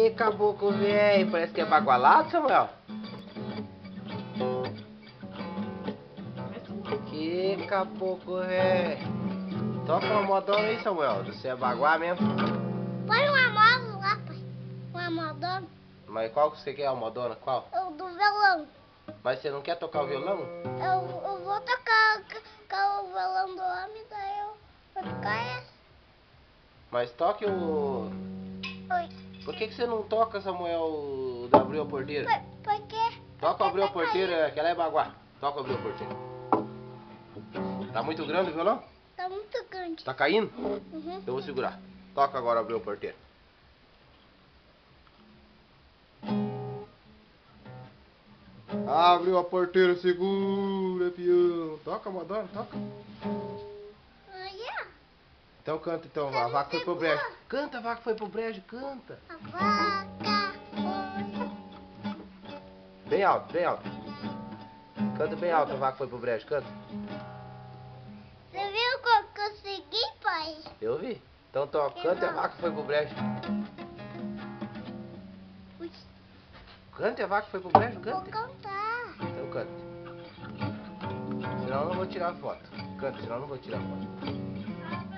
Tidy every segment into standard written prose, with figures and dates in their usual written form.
Que caboclo velho, parece que é bagualado, Samuel. Que caboclo velho. Toca uma modona aí, Samuel. Você é baguá mesmo? Põe uma moda lá, pai. Uma modona. Mas qual que você quer, a modona? Qual? Eu do violão. Mas você não quer tocar o violão? Eu vou tocar o violão do homem, daí eu vou tocar esse. Mas toque o... Oi. Por que você não toca, Samuel, da Abriu a Porteira? Por quê? Toca o Abriu a Porteira, que ela é baguá. Toca o Abriu a Porteira. Tá muito grande o violão? Tá muito grande. Tá caindo? Uhum. Eu vou segurar. Toca agora, Abriu a Porteira. Abriu a porteira, segura, peão. Toca, Madonna, toca. Olha. Então canta, então. A vaca foi pro brejo. Canta, a vaca foi pro brejo, canta. A vaca foi. Bem alto, bem alto. Canta bem alto, a vaca foi pro brejo, canta. Você viu que eu consegui, pai? Eu vi. Então toca, canta, a vaca foi pro brejo. Ui. Canta, a vaca foi pro brejo, Vou canta. cantar. Então canta. Senão eu não vou tirar foto. Canta, senão eu não vou tirar foto.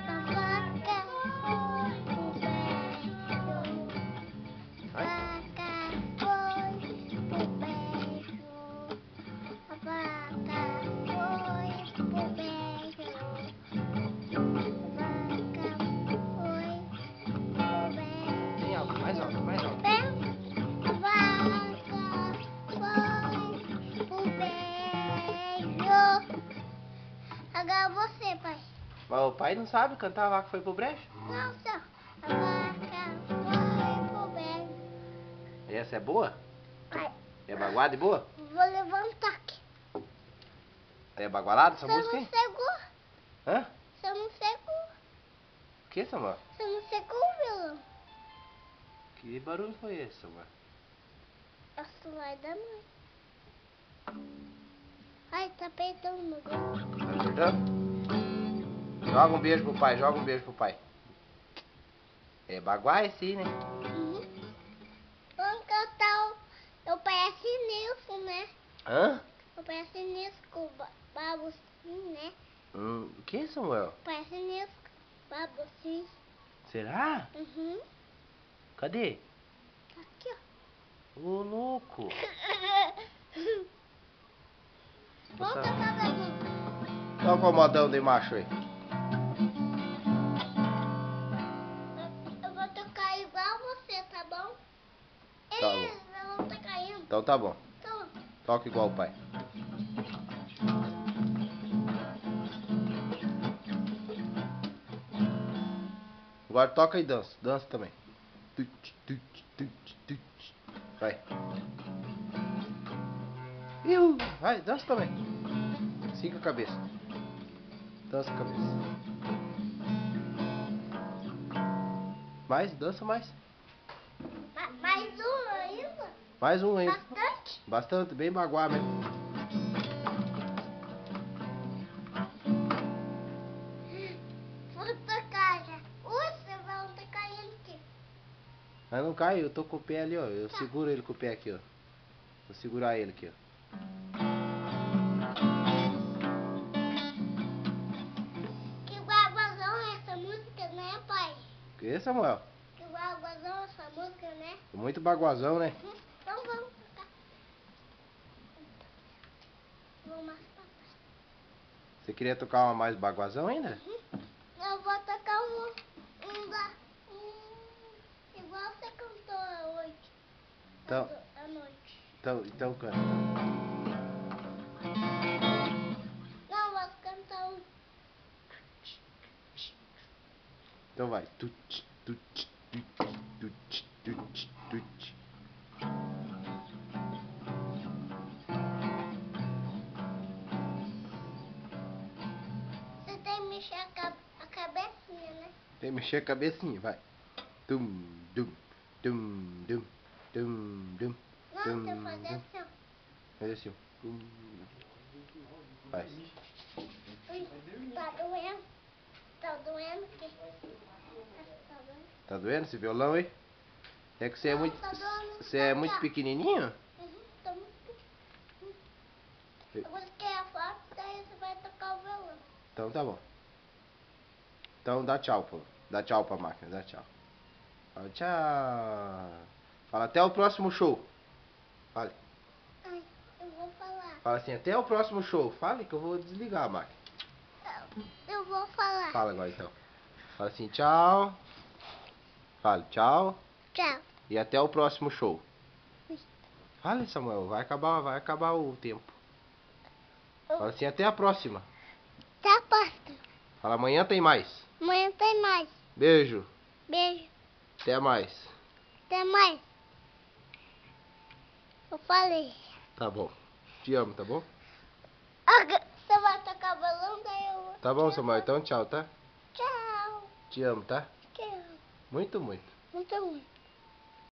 A vaca foi pro brejo. Vai. Vaca foi pro brejo. A vaca foi pro brejo. A vaca foi pro brejo. Bem alto, mais alto, mais alto. A vaca foi pro brejo. Agora você, pai. Mas o pai não sabe cantar, a vaca foi pro brejo. Não, só. A vaca foi pro brejo. Essa é boa? Pai, É baguada e boa? vou levantar aqui. É bagualada essa Você música, não hein? segura. Hã? Você não segura. O que, Samuel? Você não segura o violão. Que barulho foi esse, Samuel? Isso vai dar mãe. Ai, tá apertando no gol. Tá apertando? Joga um beijo pro pai, joga um beijo pro pai. É baguá esse, né? Uhum. Vamos cantar eu parece Nilson, né? Hã? Eu parece Nilson com o babuzinho, né? O que, Samuel? Parece Nilson com o babuzinho. Será? Uhum. Cadê? Tá aqui, ó. Ô, louco. Vamos Tá. cantar pra mim. Toca o modão de macho aí. Eu vou tocar igual você, tá bom? Tá bom. Ela não tá caindo. Então tá bom. Então, Toca igual o pai. Agora toca e dança. Dança também. Vai. Vai, dança também. Siga a cabeça. Dança a cabeça. Mais, dança mais. mais um ainda? Mais um ainda. Bastante? Bastante, bem baguá mesmo. Vou tocar já. Você vai não tá caindo aqui. Mas não cai, eu tô com o pé ali, ó. Eu seguro ele com o pé aqui, ó. Vou segurar ele aqui, ó. Que baguazão é essa música, né, pai? Que, Samuel? Que baguazão é essa música, né? Muito baguazão, né? Então vamos tocar. Vou mais pra trás. Você queria tocar uma mais baguazão ainda? Eu vou tocar igual você cantou hoje. Então, À noite. então canta. Não, vou cantar um. Então vai. Tut, tut, tut, tut, tut, tut. Você tem que mexer a cabecinha, né? Tem que mexer a cabecinha, vai. Tum, dum, dum, dum, dum, dum. Não, Dum, você fazer dum. assim, ó. Faz assim, ó. Faz. Ui, tá doendo. Tá doendo aqui. Tá doendo. Tá doendo esse violão aí? É que você é muito. Tá doendo, Você é tá muito já. pequenininho? Tá muito. Agora que é a foto, daí você vai tocar o violão. Então tá bom. Então dá tchau, pô. Dá tchau pra máquina, dá tchau. Fala tchau. Fala até o próximo show. Fale. Ai, eu vou falar. Fala assim, até o próximo show. Fale que eu vou desligar a máquina. Eu vou falar. Fala agora então. Fala assim, tchau. Fale, tchau. Tchau. E até o próximo show. Fale, Samuel, vai acabar o tempo. Fala assim, até a próxima. Até a próxima. Fala, amanhã tem mais. Amanhã tem mais. Beijo. Beijo. Até mais. Até mais. Eu falei. Tá bom. Te amo, tá bom? Você vai tocar balão, daí eu vou. Tá bom, Samuel. Então tchau, tá? Tchau. Te amo, tá? Tchau. Muito, muito. Muito ruim.